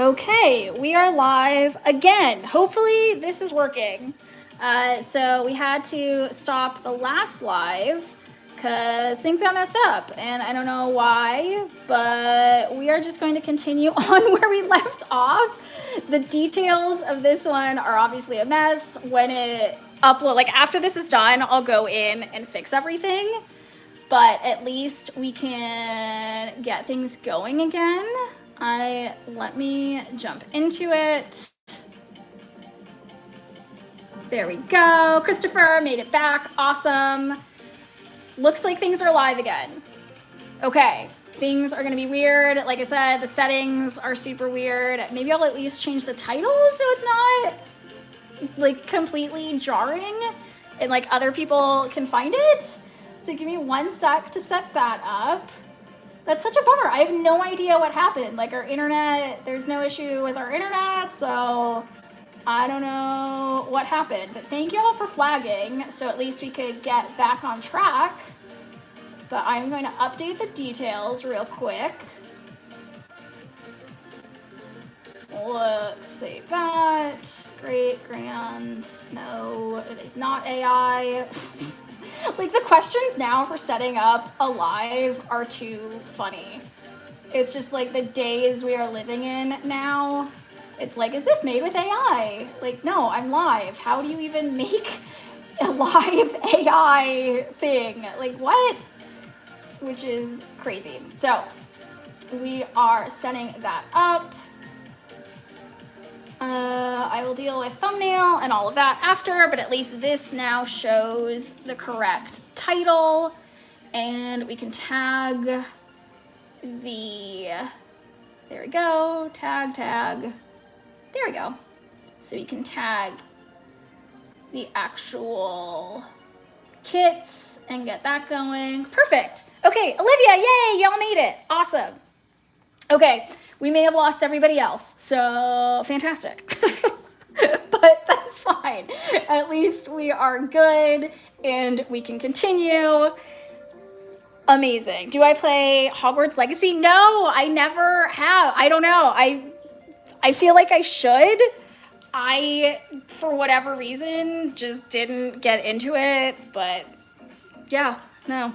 Okay, we are live again. Hopefully this is working. So we had to stop the last live because things got messed up and I don't know why, but we are just going to continue on where we left off. The details of this one are obviously a mess. When it upload, like after this is done, I'll go in and fix everything, but at least we can get things going again. Let me jump into it. There we go. Christopher made it back. Awesome. Looks like things are live again. Okay, things are gonna be weird. Like I said, the settings are super weird. Maybe I'll at least change the title so it's not like completely jarring and like other people can find it. So give me 1 sec to set that up. That's such a bummer. I have no idea what happened. Like our internet, there's no issue with our internet, so I don't know what happened. But thank you all for flagging, so at least we could get back on track. But I'm going to update the details real quick. Let's save that. Great, grand. No, it is not AI. Like the questions now for setting up a live are too funny. It's just like the days we are living in now. It's like, is this made with AI? Like, no, I'm live. How do you even make a live AI thing? Like what? Which is crazy. So we are setting that up. I will deal with thumbnail and all of that after, but at least this now shows the correct title, and we can tag the, there we go, tag, there we go. So we can tag the actual kits and get that going. Perfect. Okay, Olivia, yay, y'all made it. Awesome. Okay, we may have lost everybody else, so fantastic. But that's fine. At least we are good and we can continue. Amazing. Do I play Hogwarts Legacy? No, I never have. I don't know. I feel like I should. I, for whatever reason, just didn't get into it, but yeah, no.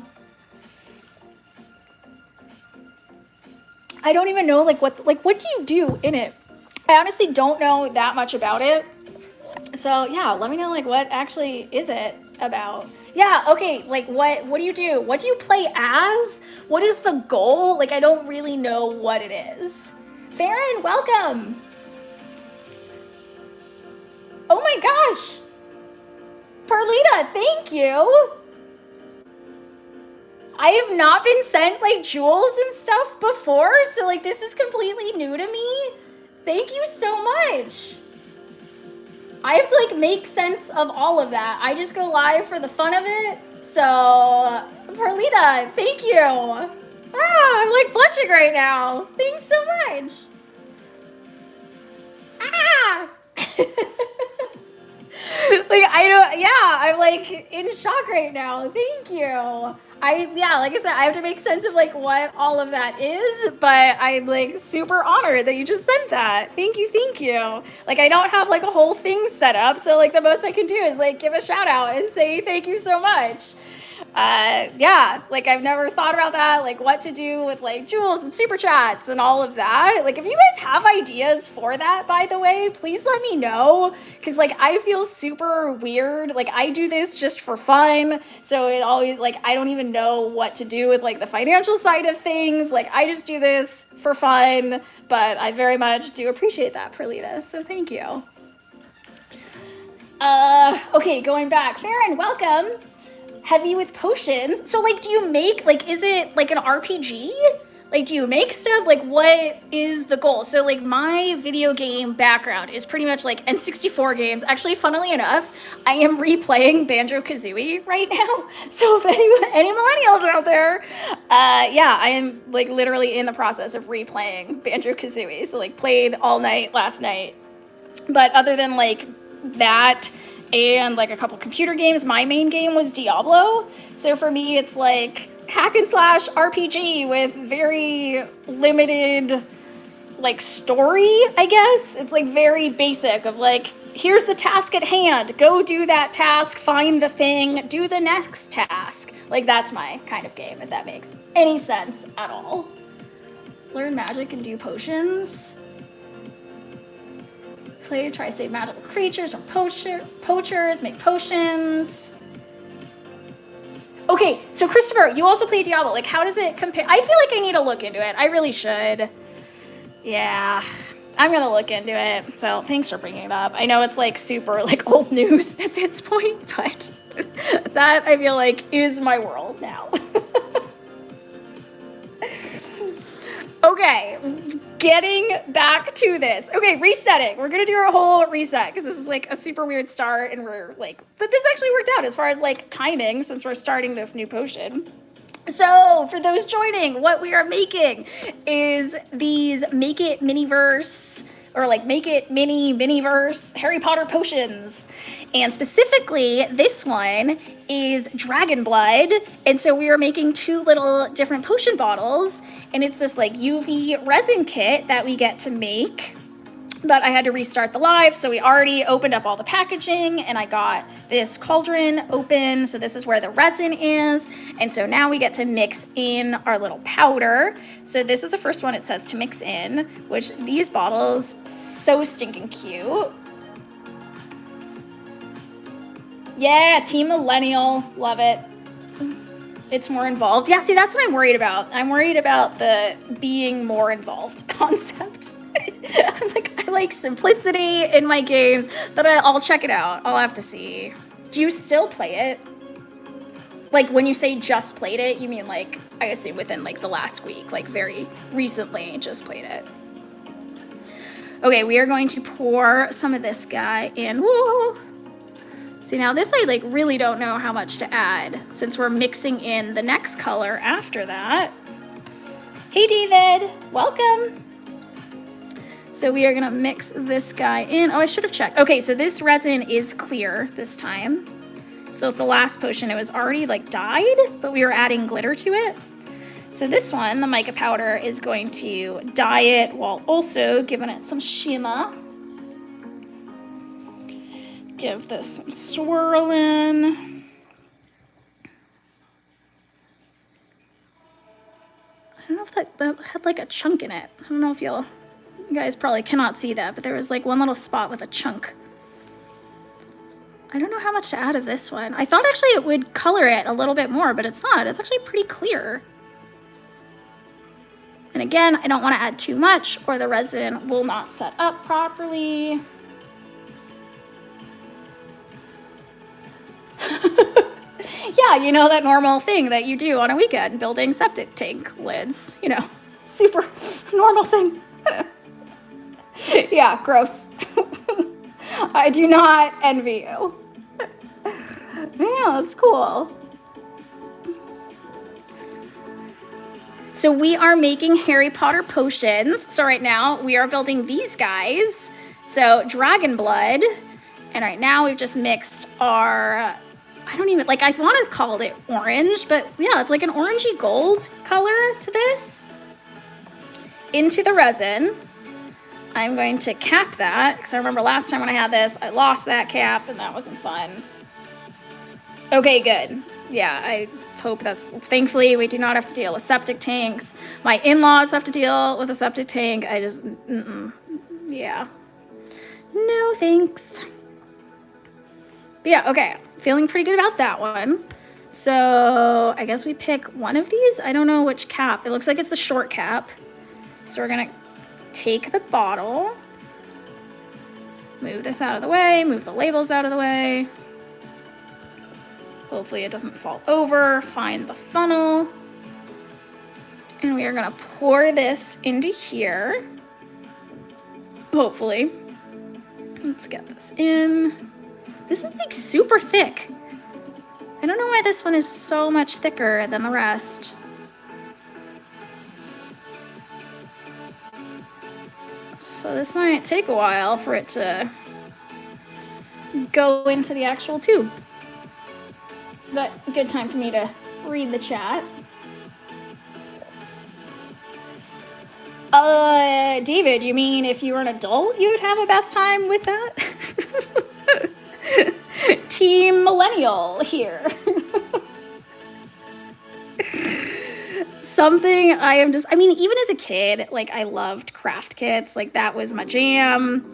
I don't even know what do you do in it? I honestly don't know that much about it. So yeah, let me know what actually is it about? Yeah, okay, what do you do? What do you play as? What is the goal? I don't really know what it is. Farron, welcome. Oh my gosh. Perlita, thank you. I have not been sent jewels and stuff before, so this is completely new to me. Thank you so much. I have to make sense of all of that. I just go live for the fun of it. So, Perlita, thank you. I'm blushing right now. Thanks so much. I'm in shock right now. Thank you. Like I said, I have to make sense of what all of that is, but I'm super honored that you just sent that. Thank you. I don't have a whole thing set up, so the most I can do is give a shout out and say thank you so much. I've never thought about that, what to do with jewels and super chats and all of that. If you guys have ideas for that, by the way, please let me know, because I feel super weird. I do this just for fun, so it always I don't even know what to do with the financial side of things. I just do this for fun, but I very much do appreciate that, Perlita, so thank you. Okay, going back, Farron, welcome. Heavy with potions. So do you make is it an RPG? Do you make stuff? What is the goal? So my video game background is pretty much N64 games. Actually, funnily enough, I am replaying Banjo-Kazooie right now. So if any millennials out there, I am literally in the process of replaying Banjo-Kazooie. So played all night last night. But other than that and a couple computer games, my main game was Diablo. So for me, it's hack and slash RPG with very limited like story, I guess. It's like very basic of like, here's the task at hand. Go do that task, find the thing, do the next task. Like that's my kind of game, if that makes any sense at all. Learn magic and do potions. Play, try to save magical creatures from poachers, make potions. Okay, so Christopher, you also play Diablo. Like, how does it compare? I feel like I need to look into it. I really should. Yeah, I'm gonna look into it. So thanks for bringing it up. I know it's like super like old news at this point, but that I feel like is my world now. Okay, getting back to this. Okay, resetting. We're gonna do our whole reset because this was like a super weird start and we're like, but this actually worked out as far as like timing since we're starting this new potion. So for those joining, what we are making is these Make It Miniverse or like Make It Miniverse Harry Potter potions. And specifically, this one is Dragon Blood. And so we are making 2 little different potion bottles. And it's this like UV resin kit that we get to make. But I had to restart the live, so we already opened up all the packaging and I got this cauldron open. So this is where the resin is. And so now we get to mix in our little powder. So this is the first one it says to mix in, which these bottles, so stinking cute. Yeah, Team Millennial, love it. It's more involved. Yeah, see, that's what I'm worried about. I'm worried about the being more involved concept. I like simplicity in my games, but I'll check it out. I'll have to see. Do you still play it? Like when you say just played it, you mean like, I assume within like the last week, like very recently just played it. Okay, we are going to pour some of this guy in. Whoa. See, now this I like really don't know how much to add since we're mixing in the next color after that. Hey David, welcome. So we are gonna mix this guy in. Oh, I should have checked. Okay, so this resin is clear this time. So the last potion, it was already like dyed, but we were adding glitter to it. So this one, the mica powder, is going to dye it while also giving it some shimmer. Give this some swirling. I don't know if that had like a chunk in it. I don't know if you guys probably cannot see that, but there was like one little spot with a chunk. I don't know how much to add of this one. I thought actually it would color it a little bit more, but it's not. It's actually pretty clear. And again, I don't want to add too much or the resin will not set up properly. Yeah, you know, that normal thing that you do on a weekend, building septic tank lids, you know, super normal thing. Yeah, gross. I do not envy you. Yeah, that's cool. So we are making Harry Potter potions. So right now we are building these guys. So Dragon Blood. And right now we've just mixed our, I don't even, like I want to call it orange, but yeah, it's like an orangey gold color to this. Into the resin. I'm going to cap that, because I remember last time when I had this, I lost that cap, and that wasn't fun. Okay, good. Yeah, I hope that's, thankfully, we do not have to deal with septic tanks. My in-laws have to deal with a septic tank. I just, yeah. No, thanks. But yeah, okay, feeling pretty good about that one. So I guess we pick one of these. I don't know which cap. It looks like it's the short cap. So we're gonna take the bottle, move this out of the way, move the labels out of the way. Hopefully it doesn't fall over, find the funnel. And we are gonna pour this into here. Hopefully. Let's get this in. This is like super thick. I don't know why this one is so much thicker than the rest. So this might take a while for it to go into the actual tube. But a good time for me to read the chat. David, you mean if you were an adult, you would have a best time with that? Team Millennial here. Something I mean, even as a kid, like, I loved craft kits. Like, that was my jam.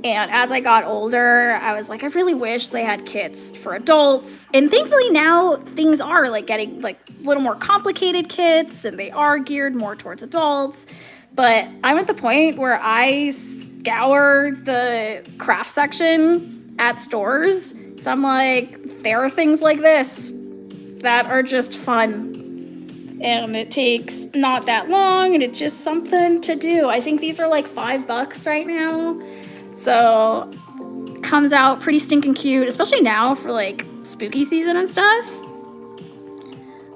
And as I got older, I was like, I really wish they had kits for adults. And thankfully now things are like getting like a little more complicated kits, and they are geared more towards adults. But I'm at the point where I scour the craft section at stores. So I'm like, there are things like this that are just fun. And it takes not that long, and it's just something to do. I think these are like $5 right now. So, comes out pretty stinking cute, especially now for like spooky season and stuff.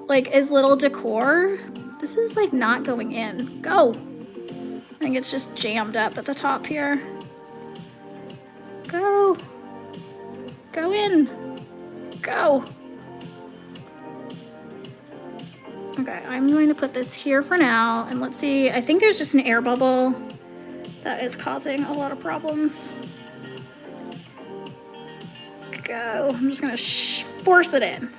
Like, as little decor. This is like not going in. Go. I think it's just jammed up at the top here. Go. Go in. Go. Okay, I'm going to put this here for now, and let's see. I think there's just an air bubble that is causing a lot of problems. Go. I'm just gonna force it in.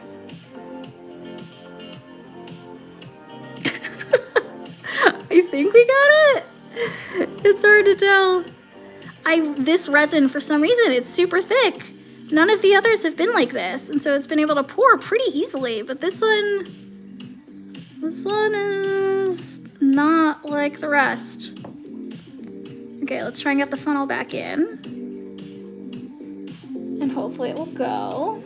I think we got it. It's hard to tell. This resin, for some reason, it's super thick. None of the others have been like this, and so it's been able to pour pretty easily, but this one is not like the rest. Okay, let's try and get the funnel back in. And hopefully it will go.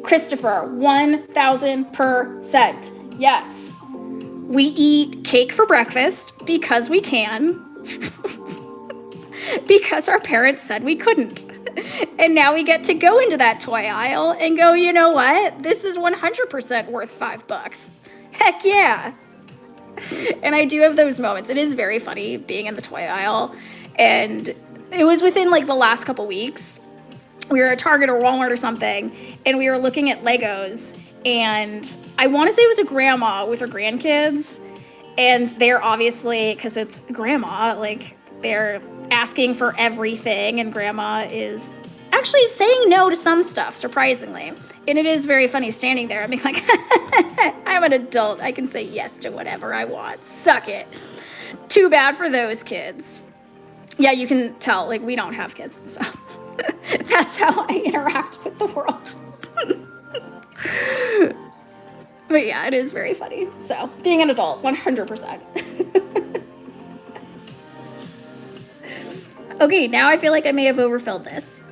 Christopher, 1000%. Yes. We eat cake for breakfast because we can. Because our parents said we couldn't. And now we get to go into that toy aisle and go, you know what? This is 100% worth $5. Heck yeah. And I do have those moments. It is very funny being in the toy aisle. And it was within like the last couple weeks. We were at Target or Walmart or something, and we were looking at Legos. And I want to say it was a grandma with her grandkids. And they're obviously, because it's grandma, like they're asking for everything. And grandma is actually saying no to some stuff, surprisingly. And it is very funny standing there and being like, I'm an adult. I can say yes to whatever I want. Suck it. Too bad for those kids. Yeah, you can tell, like, we don't have kids, so that's how I interact with the world. But yeah, it is very funny. So, being an adult, 100%. Okay, now I feel like I may have overfilled this.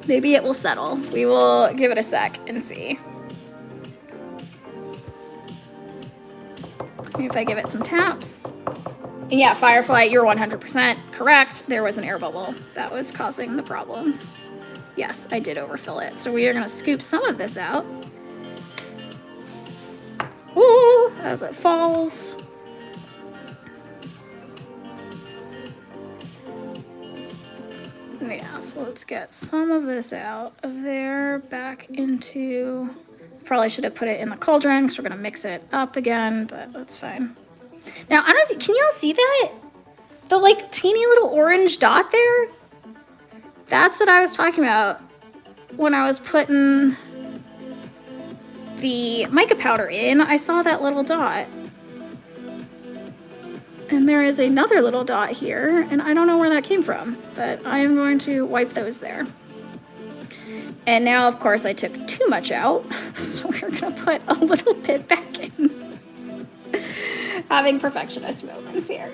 Maybe it will settle. We will give it a sec and see. Maybe if I give it some taps. Yeah, Firefly, you're 100% correct. There was an air bubble that was causing the problems. Yes, I did overfill it. So we are going to scoop some of this out. Ooh, as it falls. Yeah, so let's get some of this out of there, back into... Probably should have put it in the cauldron because we're going to mix it up again, but that's fine. Now, I don't know if can y'all see that? The like teeny little orange dot there? That's what I was talking about when I was putting the mica powder in. I saw that little dot. And there is another little dot here, and I don't know where that came from, but I am going to wipe those there. And now, of course, I took too much out, so we're going to put a little bit back in. Having perfectionist moments here.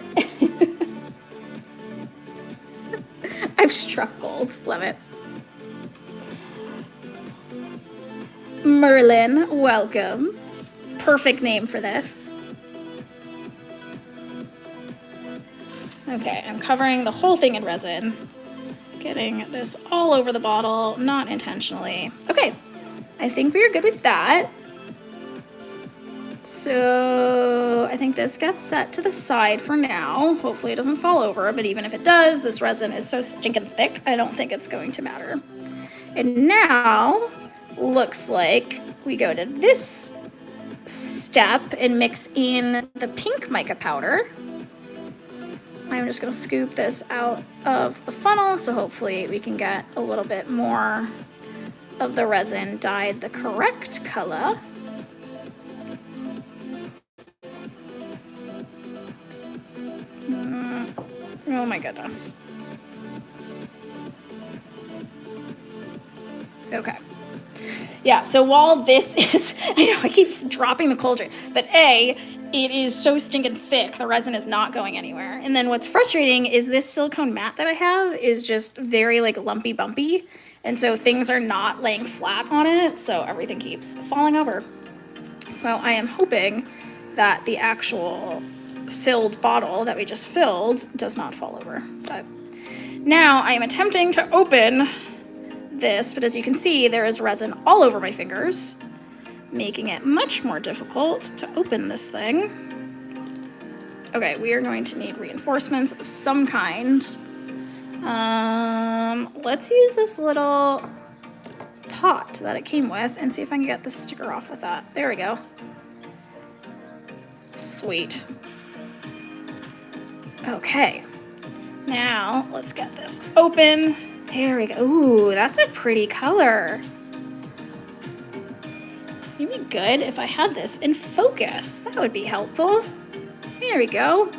I've struck gold. Love it. Merlin, welcome. Perfect name for this. Okay, I'm covering the whole thing in resin. Getting this all over the bottle, not intentionally. Okay, I think we are good with that. So I think this gets set to the side for now. Hopefully it doesn't fall over, but even if it does, this resin is so stinking thick, I don't think it's going to matter. And now, looks like we go to this step and mix in the pink mica powder. I'm just going to scoop this out of the funnel, so hopefully we can get a little bit more of the resin dyed the correct color. Oh my goodness. Okay. Yeah, so while this is, I know I keep dropping the cauldron, but A, it is so stinking thick, the resin is not going anywhere. And then what's frustrating is this silicone mat that I have is just very like lumpy bumpy. And so things are not laying flat on it, so everything keeps falling over. So I am hoping that the actual filled bottle that we just filled does not fall over. But now I am attempting to open this, but as you can see, there is resin all over my fingers, making it much more difficult to open this thing. Okay, we are going to need reinforcements of some kind. Let's use this little pot that it came with and see if I can get the sticker off with that. There we go. Sweet. Okay, now let's get this open. There we go. Ooh, that's a pretty color. It'd be good if I had this in focus. That would be helpful. There we go.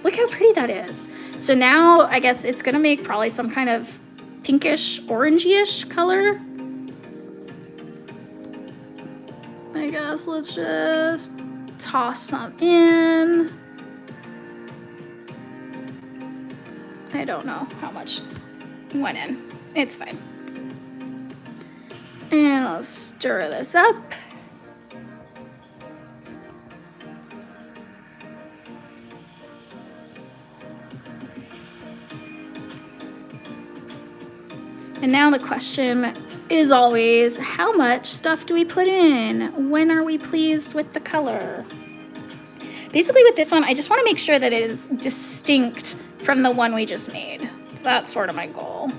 Look how pretty that is. So now I guess it's gonna make probably some kind of pinkish, orangey-ish color. I guess let's just toss some in. I don't know how much went in. It's fine. And I'll stir this up. And now the question is always, how much stuff do we put in? When are we pleased with the color? Basically with this one, I just want to make sure that it is distinct from the one we just made. That's sort of my goal.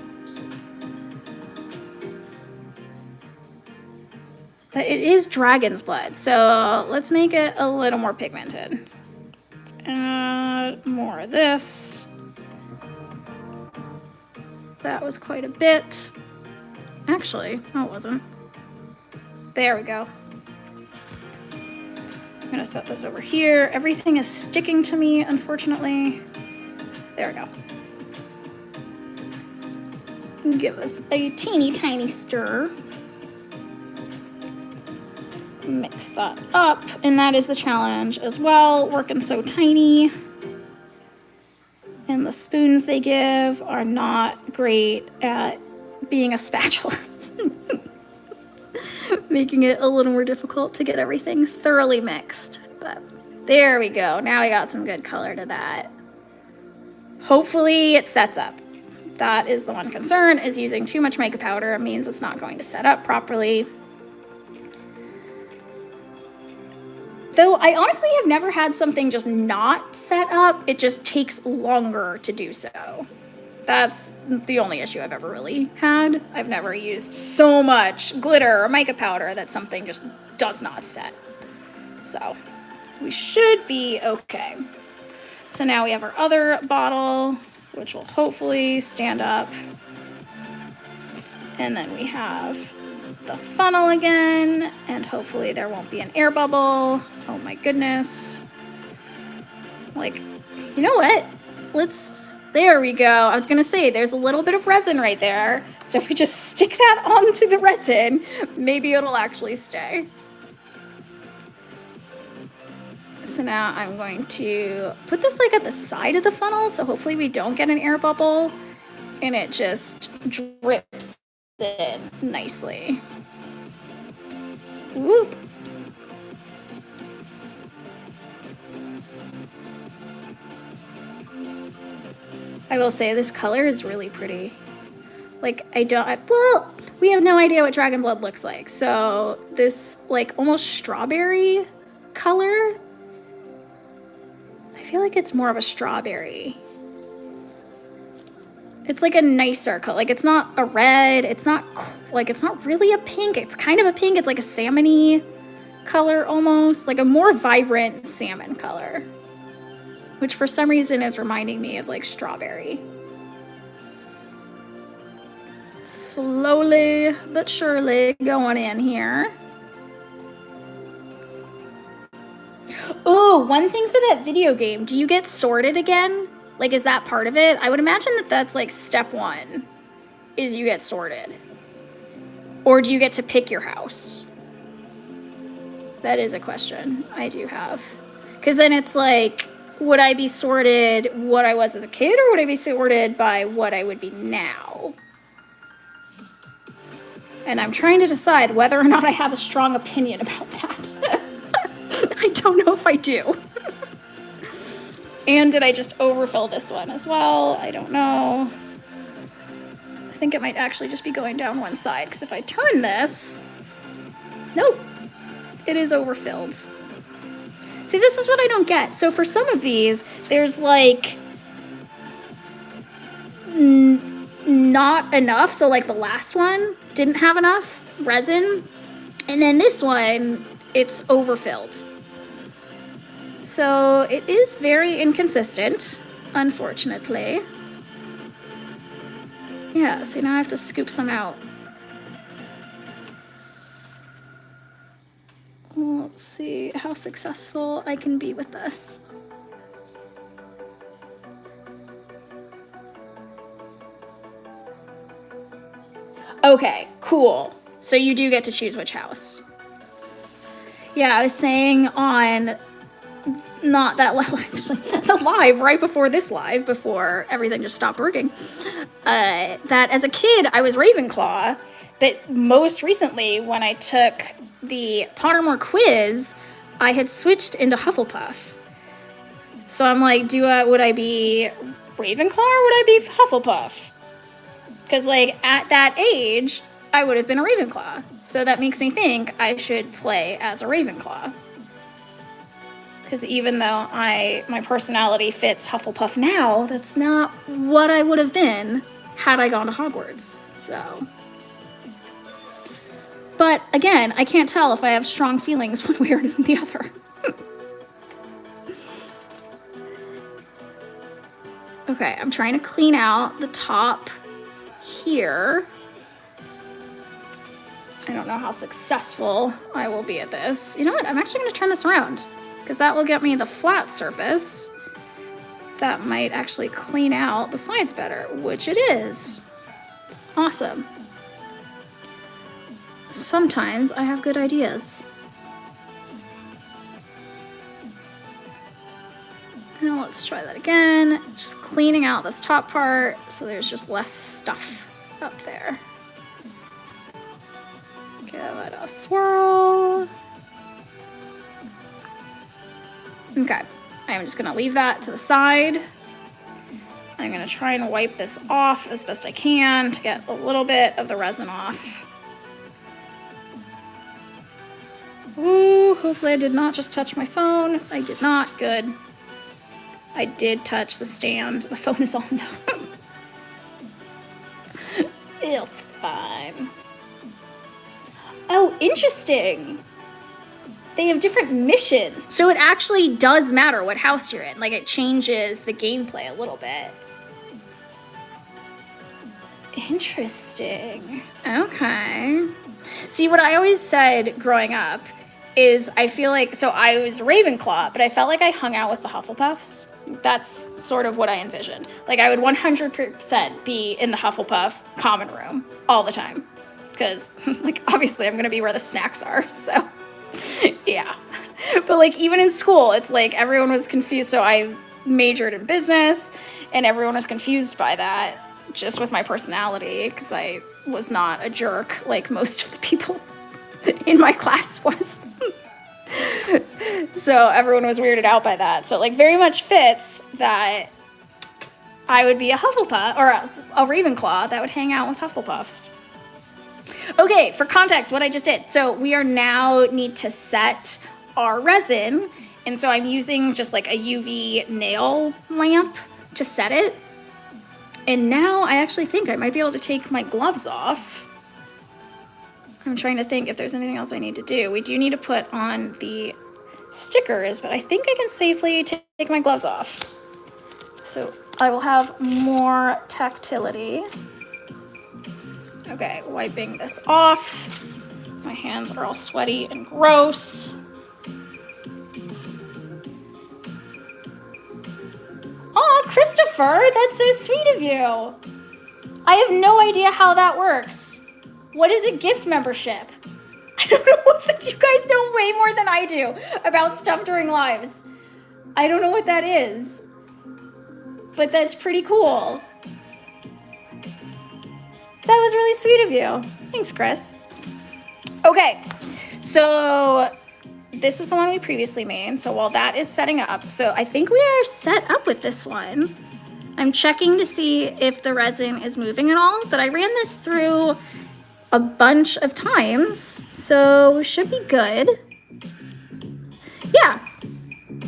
But it is dragon's blood, so let's make it a little more pigmented. Let's add more of this. That was quite a bit. Actually, no, it wasn't. There we go. I'm gonna set this over here. Everything is sticking to me, unfortunately. There we go. Give us a teeny tiny stir. Mix that up, and that is the challenge as well, working so tiny. And the spoons they give are not great at being a spatula. Making it a little more difficult to get everything thoroughly mixed. But there we go. Now we got some good color to that. Hopefully it sets up. That is the one concern, is using too much mica powder. It means it's not going to set up properly. Though I honestly have never had something just not set up. It just takes longer to do so. That's the only issue I've ever really had. I've never used so much glitter or mica powder that something just does not set. So we should be okay. So now we have our other bottle, which will hopefully stand up. And then we have the funnel again, and hopefully there won't be an air bubble. Oh my goodness. Like, you know what? There we go. I was gonna say, there's a little bit of resin right there. So if we just stick that onto the resin, maybe it'll actually stay. So now I'm going to put this like at the side of the funnel, so hopefully we don't get an air bubble, and it just drips in nicely. Whoop. I will say this color is really pretty. Like, well, we have no idea what dragon blood looks like. So this like almost strawberry color, I feel like it's more of a strawberry. It's like a nicer color. Like, it's not a red. It's not really a pink. It's kind of a pink. It's like a salmony color almost, like a more vibrant salmon color, which for some reason is reminding me of like strawberry. Slowly but surely going in here. Oh, one thing for that video game, do you get sorted again? Like, is that part of it? I would imagine that that's like step 1, is you get sorted. Or do you get to pick your house? That is a question I do have. Because then it's like, would I be sorted what I was as a kid, or would I be sorted by what I would be now? And I'm trying to decide whether or not I have a strong opinion about that. I don't know if I do. And did I just overfill this one as well? I don't know. I think it might actually just be going down one side, because if I turn this, nope, it is overfilled. See, this is what I don't get. So for some of these, there's like not enough. So like the last one didn't have enough resin, and then this one, it's overfilled. So it is very inconsistent, unfortunately. Yeah, so now I have to scoop some out. Let's see how successful I can be with this. Okay, cool. So you do get to choose which house. Yeah, I was saying on not that well, actually, the live right before this live, before everything just stopped working, that as a kid I was Ravenclaw, but most recently when I took the Pottermore quiz, I had switched into Hufflepuff. So I'm like, would I be Ravenclaw or would I be Hufflepuff? Because like at that age, I would have been a Ravenclaw. So that makes me think I should play as a Ravenclaw. Because even though my personality fits Hufflepuff now, that's not what I would have been had I gone to Hogwarts. So, but again, I can't tell if I have strong feelings one way or the other. Okay, I'm trying to clean out the top here. I don't know how successful I will be at this. You know what? I'm actually going to turn this around, because that will get me the flat surface. That might actually clean out the sides better, which it is. Awesome. Sometimes I have good ideas. Now let's try that again. Just cleaning out this top part so there's just less stuff up there. Give it a swirl. Okay, I'm just gonna leave that to the side. I'm gonna try and wipe this off as best I can to get a little bit of the resin off. Ooh, hopefully I did not just touch my phone. I did not, good. I did touch the stand. The phone is on now. It's fine. Oh, interesting. They have different missions. So it actually does matter what house you're in. Like, it changes the gameplay a little bit. Interesting. Okay. See, what I always said growing up is I feel like, so I was Ravenclaw, but I felt like I hung out with the Hufflepuffs. That's sort of what I envisioned. Like, I would 100% be in the Hufflepuff common room all the time. Because, like, obviously I'm going to be where the snacks are, so... yeah. But like even in school, it's like everyone was confused. So I majored in business and everyone was confused by that, just with my personality, because I was not a jerk like most of the people in my class was. So everyone was weirded out by that. So it like very much fits that I would be a Hufflepuff or a Ravenclaw that would hang out with Hufflepuffs. Okay, for context, what I just did. So we are now need to set our resin. And so I'm using just like a UV nail lamp to set it. And now I actually think I might be able to take my gloves off I'm trying to think if there's anything else I need to do. We do need to put on the stickers, but I think I can safely take my gloves off. So I will have more tactility. Okay, wiping this off. My hands are all sweaty and gross. Aw, Christopher, that's so sweet of you. I have no idea how that works. What is a gift membership? I don't know if you guys know way more than I do about stuff during lives. I don't know what that is, but that's pretty cool. That was really sweet of you. Thanks, Chris. Okay, so this is the one we previously made. So while that is setting up, so I think we are set up with this one. I'm checking to see if the resin is moving at all, but I ran this through a bunch of times, so we should be good. Yeah.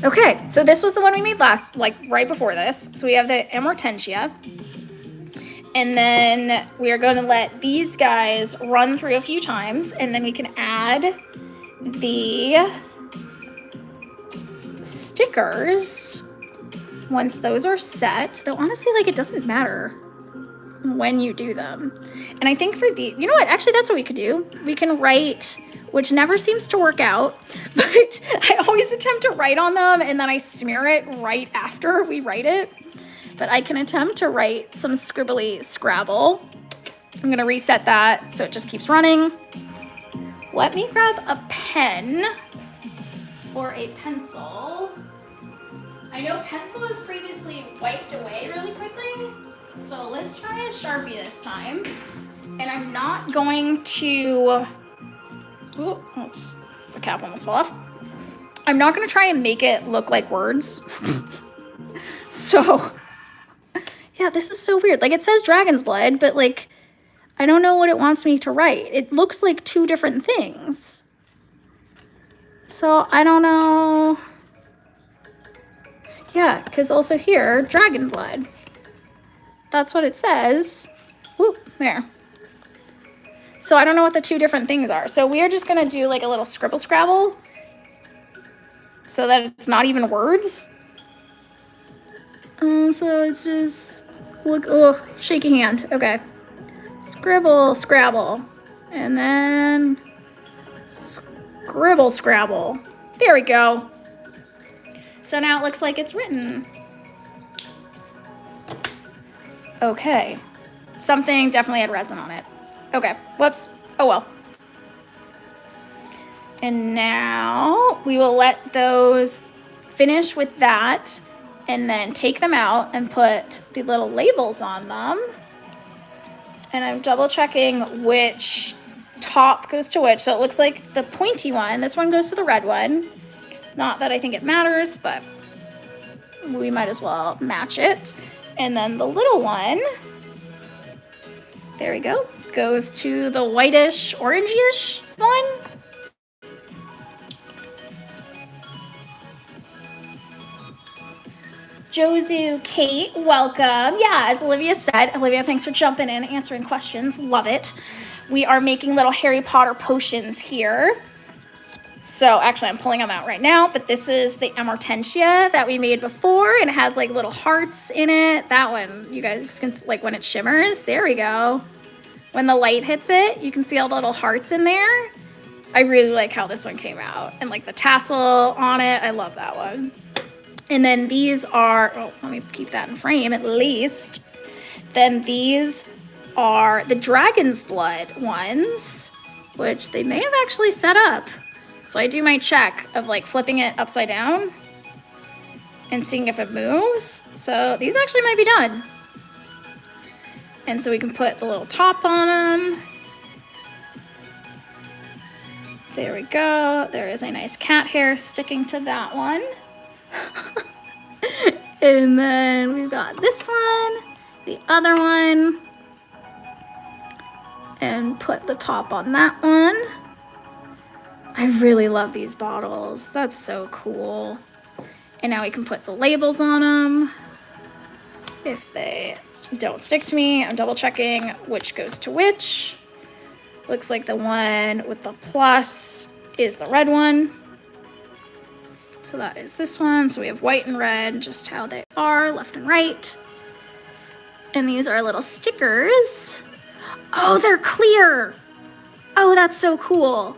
Okay, so this was the one we made last, like right before this. So we have the Amortentia. And then we are going to let these guys run through a few times, and then we can add the stickers once those are set. Though honestly, like, it doesn't matter when you do them. And I think for the, you know what, actually that's what we could do. We can write, which never seems to work out, but I always attempt to write on them and then I smear it right after we write it. But I can attempt to write some scribbly Scrabble. I'm gonna reset that so it just keeps running. Let me grab a pen or a pencil. I know pencil was previously wiped away really quickly, so let's try a Sharpie this time. And I'm not going to, oops, the cap almost fell off. I'm not gonna try and make it look like words. So, yeah, this is so weird. Like, it says dragon's blood, but like, I don't know what it wants me to write. It looks like two different things. So I don't know. Yeah, because also here, dragon blood. That's what it says. Whoop, there. So I don't know what the two different things are. So we are just gonna do like a little scribble scrabble so that it's not even words. So it's just, look, oh, shaky hand. Okay. Scribble, scrabble. And then scribble, scrabble. There we go. So now it looks like it's written. Okay. Something definitely had resin on it. Okay, whoops. Oh well. And now we will let those finish with that and then take them out and put the little labels on them. And I'm double checking which top goes to which. So it looks like the pointy one, this one goes to the red one. Not that I think it matters, but we might as well match it. And then the little one, there we go, goes to the whitish, orangey-ish one. Josu, Kate, welcome. Yeah, as Olivia said, Olivia, thanks for jumping in, answering questions. Love it. We are making little Harry Potter potions here. So actually I'm pulling them out right now, but this is the Amortentia that we made before, and it has like little hearts in it. That one, you guys can, like when it shimmers, there we go. When the light hits it, you can see all the little hearts in there. I really like how this one came out, and like the tassel on it. I love that one. And then these are, oh, let me keep that in frame at least. Then these are the dragon's blood ones, which they may have actually set up. So I do my check of like flipping it upside down and seeing if it moves. So these actually might be done. And so we can put the little top on them. There we go. There is a nice cat hair sticking to that one. And then we've got this one, the other one, and put the top on that one. I really love these bottles. That's so cool. And now we can put the labels on them. If they don't stick to me, I'm double checking which goes to which. Looks like the one with the plus is the red one. So that is this one. So we have white and red, just how they are, left and right. And these are little stickers. Oh, they're clear. Oh, that's so cool.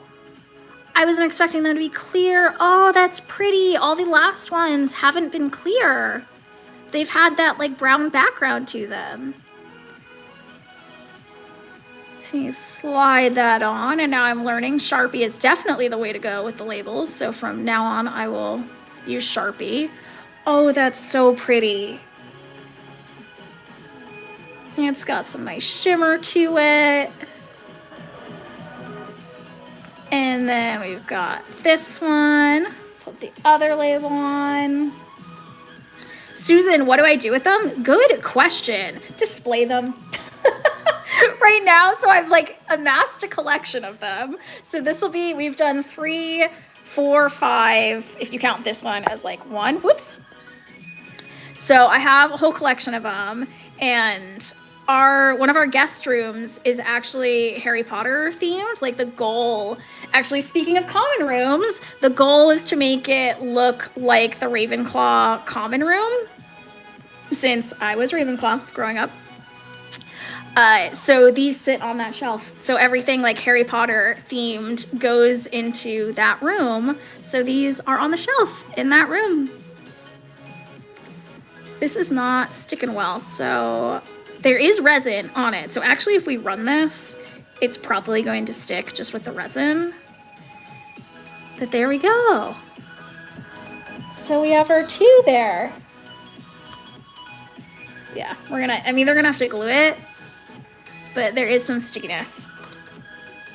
I wasn't expecting them to be clear. Oh, that's pretty. All the last ones haven't been clear. They've had that like brown background to them. So you slide that on, and now I'm learning Sharpie is definitely the way to go with the labels. So from now on, I will use Sharpie. Oh, that's so pretty. It's got some nice shimmer to it. And then we've got this one. Put the other label on. Susan, what do I do with them? Good question. Display them. Right now, so I've like amassed a collection of them. So this will be, we've done 3, 4, 5, if you count this one as like 1. Whoops. So I have a whole collection of them, and one of our guest rooms is actually Harry Potter themed. Like the goal, actually speaking of common rooms, the goal is to make it look like the Ravenclaw common room, since I was Ravenclaw growing up. So these sit on that shelf. So everything like Harry Potter themed goes into that room. So these are on the shelf in that room. This is not sticking well. So there is resin on it. So actually if we run this, it's probably going to stick just with the resin. But there we go. So we have our 2 there. Yeah, I'm either gonna have to glue it, but there is some stickiness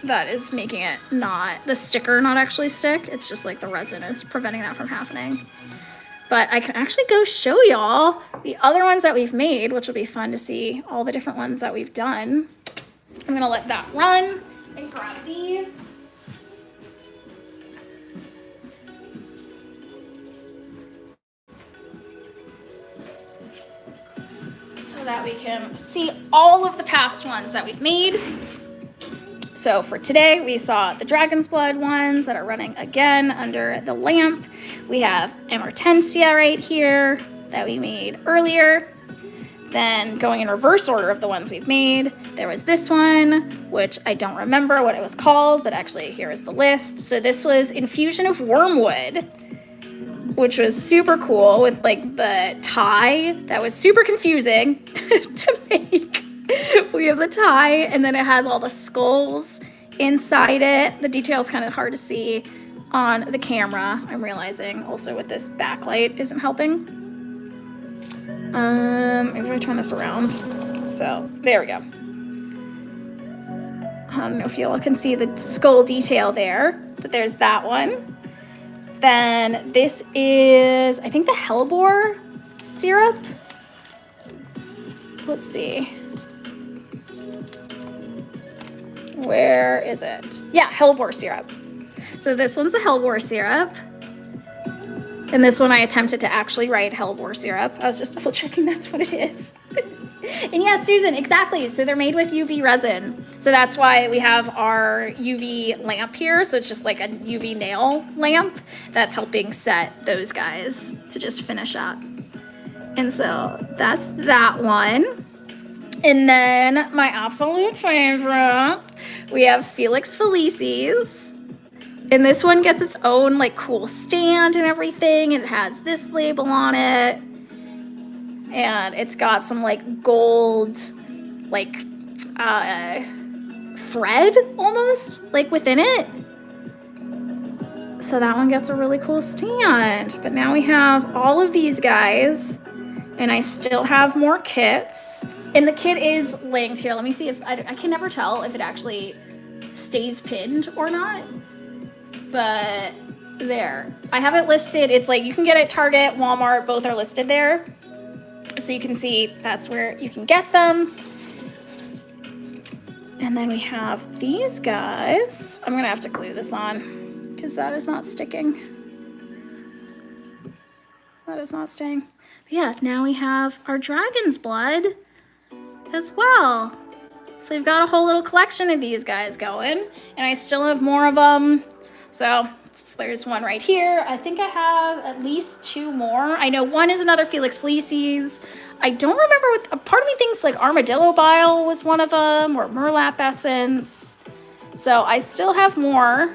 that is making it the sticker not actually stick. It's just like the resin is preventing that from happening. But I can actually go show y'all the other ones that we've made, which will be fun to see all the different ones that we've done. I'm gonna let that run and grab these. So that we can see all of the past ones that we've made. So for today, we saw the Dragon's Blood ones that are running again under the lamp. We have Amortensia right here that we made earlier. Then going in reverse order of the ones we've made, there was this one, which I don't remember what it was called, but actually here is the list. So this was Infusion of Wormwood, which was super cool with like the tie. That was super confusing to make. We have the tie, and then it has all the skulls inside it. The detail is kind of hard to see on the camera, I'm realizing. Also with this backlight isn't helping. Maybe if I turn this around. So there we go. I don't know if y'all can see the skull detail there, but there's that one. Then this is, I think, the Hellebore syrup. Let's see. Where is it? Yeah, Hellebore syrup. So this one's the Hellebore syrup. And this one I attempted to actually write Hellebore syrup. I was just double checking that's what it is. And yeah, Susan, exactly. So they're made with UV resin. So that's why we have our UV lamp here. So it's just like a UV nail lamp that's helping set those guys to just finish up. And so that's that one. And then my absolute favorite, we have Felix Felicis. And this one gets its own like cool stand and everything. It has this label on it. And it's got some like gold, like thread almost like within it. So that one gets a really cool stand. But now we have all of these guys, and I still have more kits. And the kit is linked here. Let me see if I can never tell if it actually stays pinned or not. But there, I have it listed. It's like you can get it at Target, Walmart, both are listed there. So you can see that's where you can get them. And then we have these guys. I'm gonna have to glue this on because that is not sticking. That is not staying. But yeah, now we have our Dragon's Blood as well. So we've got a whole little collection of these guys going, and I still have more of them. So there's one right here. I think I have at least 2 more. I know one is another Felix Felicis. I don't remember what, a part of me thinks like armadillo bile was one of them, or Murlap essence. So I still have more.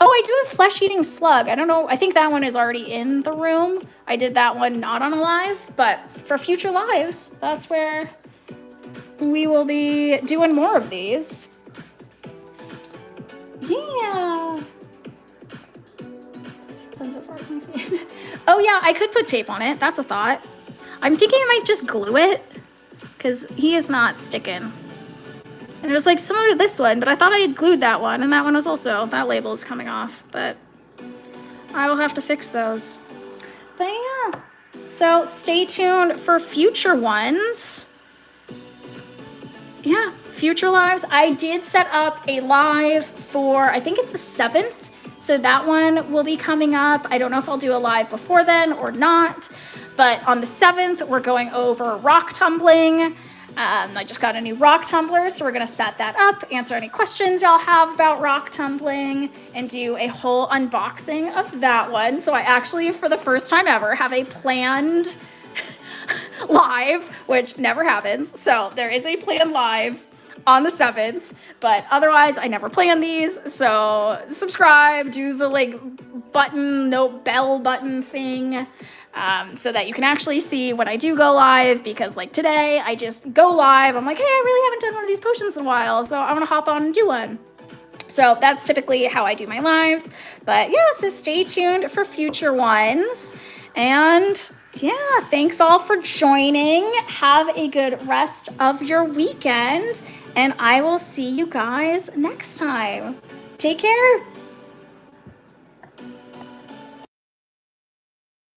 Oh, I do have flesh-eating slug. I don't know. I think that one is already in the room. I did that one not on a live, but for future lives, that's where we will be doing more of these. Yeah. Oh yeah, I could put tape on it. That's a thought. I'm thinking I might just glue it because he is not sticking. And it was like similar to this one, but I thought I had glued that one, and that one was also, that label is coming off, but I will have to fix those. But yeah, so stay tuned for future ones. Yeah, future lives. I did set up a live for, I think it's the 7th, so that one will be coming up. I don't know if I'll do a live before then or not, but on the 7th, we're going over rock tumbling. I just got a new rock tumbler, so we're gonna set that up, answer any questions y'all have about rock tumbling, and do a whole unboxing of that one. So I actually, for the first time ever, have a planned live, which never happens. So there is a planned live on the 7th, but otherwise I never plan these. So subscribe, do the like button, bell button thing. So that you can actually see when I do go live, because like today I just go live. I'm like, hey, I really haven't done one of these potions in a while, so I'm gonna hop on and do one. So that's typically how I do my lives. But yeah, so stay tuned for future ones. And yeah, thanks all for joining. Have a good rest of your weekend, and I will see you guys next time. Take care.